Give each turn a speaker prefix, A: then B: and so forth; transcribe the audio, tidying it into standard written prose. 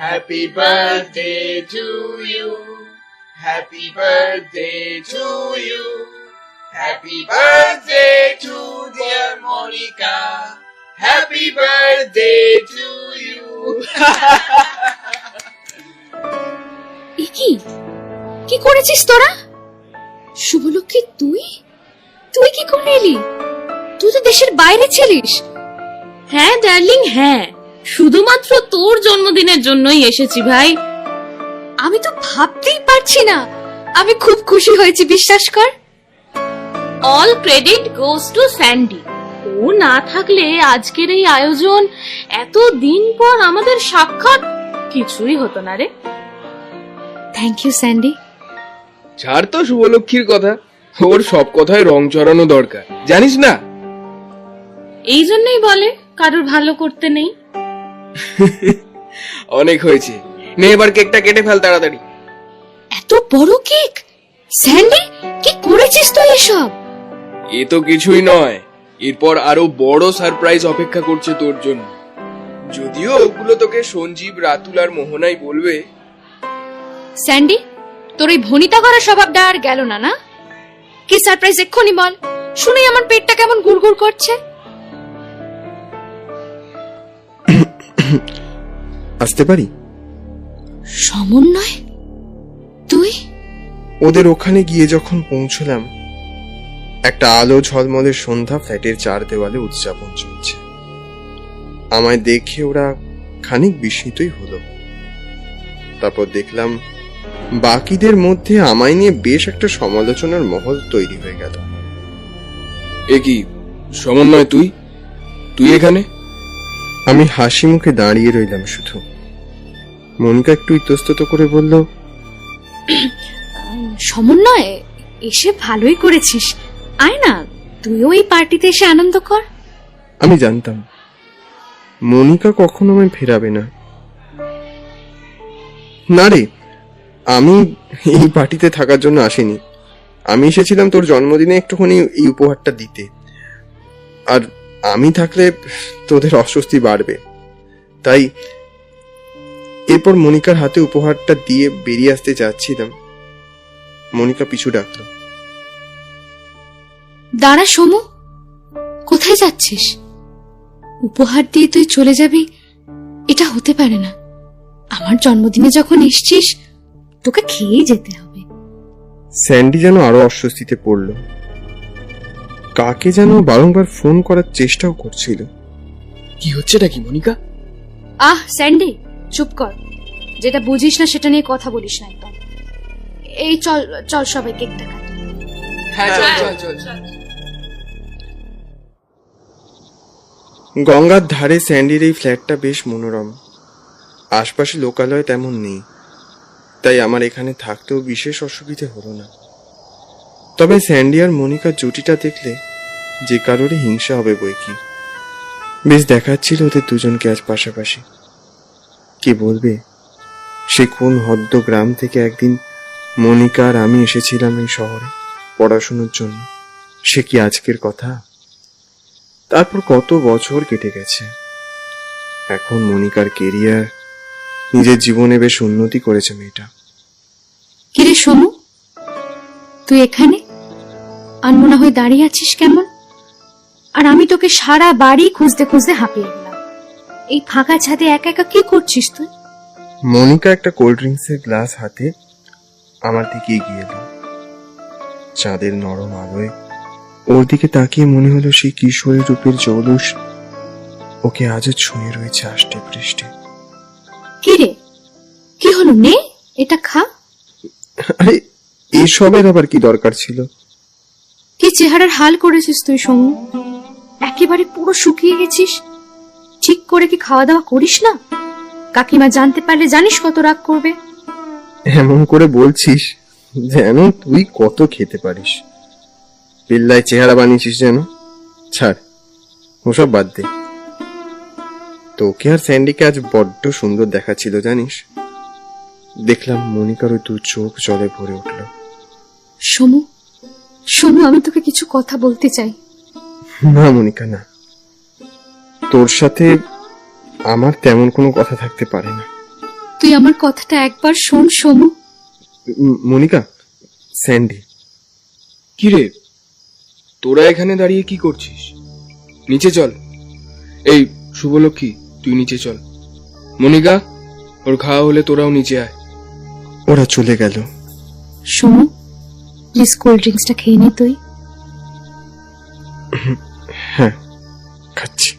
A: Happy birthday to you. Happy birthday to you. Happy birthday to dear Monica. Happy birthday to you.
B: কি করেছিস তোরা? শুভলক্ষ্মী, তুই কি করে এলি? তুই তো দেশের বাইরে ছিলিস।
C: হ্যাঁ ডার্লিং, হ্যাঁ, শুধুমাত্র তোর জন্মদিনের জন্যই এসেছি ভাই।
B: আমি তো ভাবতেই পারছি না। আমি খুব খুশি হয়েছি, বিশ্বাস কর।
C: All credit goes to Sandy. ও না থাকলে আজকের এই আয়োজন, এত দিন পর আমাদের সাক্ষাৎ, কিছুই হতো না রে।
B: Thank you Sandy.
D: ছাড় তো শুভলক্ষ্মীর কথা, ওর সব কথায় রং চড়ানো দরকার, জানিস না?
C: এই জন্যই বলে কারোর ভালো করতে নেই।
D: অনেক হয়েছে, নে এবার কেকটা কেটে ফেল তাড়াতাড়ি।
B: এত বড় কেক? স্যান্ডি, কি করেছিস তুই এসব?
D: এ তো কিছুই নয়, এরপর আরো বড় সারপ্রাইজ অপেক্ষা করছে তোর জন্য। যদিও ওগুলো তোকে সঞ্জীব, রাতুল আর মোহনাই বলবে।
B: স্যান্ডি, তোর এই ভনিতা করা স্বভাবটা আর গেল না, না? কি সারপ্রাইজ এক্ষুনি বল, শুনেই আমার পেটটা কেমন গুড়গুড় করছে।
E: আসতে পারি?
B: সমন্বয়, তুই?
E: ওদের ওখানে গিয়ে যখন পৌঁছলাম, একটা আলো ঝলমলের সন্ধ্যা ফ্ল্যাটের চার দেওয়ালে উদযাপন চলছে। আমায় দেখে ওরা খানিক বিস্মিতই হলো। তারপর দেখলাম বাকিদের মধ্যে আমায় নিয়ে বেশ একটা সমালোচনার মহল তৈরি হয়ে গেল।
D: এ কি সমন্বয়, তুই এখানে?
E: আমি হাসি মুখে দাঁড়িয়ে রইলাম শুধু। মনিকা একটু ইতস্তত করে বলল,
B: সমন্বয়, এসে ভালোই করেছিস। আয় না, তুইও এই পার্টিতে এসে আনন্দ কর।
E: আমি জানতাম মনিকা কখনো আমায় ফেরাবে না। না রে, আমি এই পার্টিতে থাকার জন্য আসিনি। আমি এসেছিলাম তোর জন্মদিনে একটুখানি এই উপহারটা দিতে। আর আমি থাকলে তোদের অস্বস্তি বাড়বে, তাই এরপর মনিকার হাতে উপহারটা দিয়ে বেরিয়ে আসতে যাচ্ছিলাম, মনিকা পিছু ডাকলো।
B: দাঁড়া সমু, কোথায় যাচ্ছিস? উপহার দিয়ে তুই চলে যাবি, এটা হতে পারে না। আমার জন্মদিনে যখন এসছিস, তোকে খেয়েই যেতে হবে।
E: স্যান্ডি যেন আরো অস্বস্তিতে পড়ল। কাকে যেন বারংবার ফোন করার চেষ্টাও করছিল।
D: কি হচ্ছেটা কি মনিকা?
B: স্যান্ডি, চুপ কর। যেটা বুঝিস না সেটা নিয়ে কথা বলিস না একদম। এই চল চল, সবাই কেকটা কাট।
D: হ্যাঁ চল।
E: গঙ্গার ধারে স্যান্ডির এই ফ্ল্যাটটা বেশ মনোরম। আশপাশে লোকালয় তেমন নেই, তাই আমার এখানে থাকতেও বিশেষ অসুবিধে হলো না। তবে স্যান্ডি আর মনিকার জুটিটা দেখলে যে কারোরই হিংসা হবে বই কি। বেশ দেখাচ্ছিল ওদের দুজনকে আজ পাশাপাশি। কি বলবে, সে কোন হদ্দ গ্রাম থেকে একদিন মনিকা আর আমি এসেছিলাম এই শহরে পড়াশোনার জন্য, সে কি আজকের কথা? তারপর কত বছর কেটে গেছে। এখন মনিকার কেরিয়ার, নিজের জীবনে বেশ উন্নতি করেছে মেয়েটা।
B: কিরে সোনু, তুই এখানে আর মনে হয় দাঁড়িয়ে আছিস কেমন? আর আমি তোকে সারা বাড়ি খুঁজতে খুঁজতে হাঁপিয়ে গেলাম। এই ফাঁকা ছাদে একা একা কি করছিস তুই?
E: মনিকা একটা কোল্ড ড্রিঙ্কসের গ্লাস হাতে আমার দিকে এগিয়ে এলো। চাঁদের নরম আলোয় ওর দিকে তাকিয়ে মনে হলো সেই কিশোরী রূপের জৌলুস ওকে আজও ছুঁয়ে রয়েছে আষ্টে পৃষ্ঠে।
B: কিরে, কি হলো? নে, এটা খা।
E: আরে এসবের আবার কি দরকার ছিল?
B: কি চেহারার হাল করেছিস তুই সোনু, একেবারে পুরো শুকিয়ে গেছিস। ঠিক করে কি খাওয়া দাওয়া করিস না? কাকিমা জানতে পারলে জানিস কত রাগ করবে।
E: এমন করে বলছিস যেন তুই কত খেতে পারিস। পিল্লায় চেহারা বানিয়েছিস যেন। ছাড়, ওসব বাদ দে। তোকে আর স্যান্ডিকে আজ বড্ড সুন্দর দেখাচ্ছিল জানিস। দেখলাম মনিকার ওই দু চোখ জলে ভরে উঠল।
B: সোনু, আমি তোকে কিছু কথা বলতে চাই।
E: না মনিকা, না, তোর সাথে আমার তেমন কোনো কথা থাকতে পারে না।
B: আমার কথাটা একবার শোন সোমু।
E: মনিকা, স্যান্ডি।
D: কি রে, তোরা এখানে দাঁড়িয়ে কি করছিস? নিচে চল। এই শুভলক্ষ্মী, তুই নিচে চল। মনিকা, ওর খাওয়া হলে তোরাও নিচে আয়।
E: ওরা চলে গেল।
B: সোমু, প্লিজ কোল্ড ড্রিঙ্কসটা খেয়ে নে তুই।
E: হ্যাঁ, খাচ্ছি।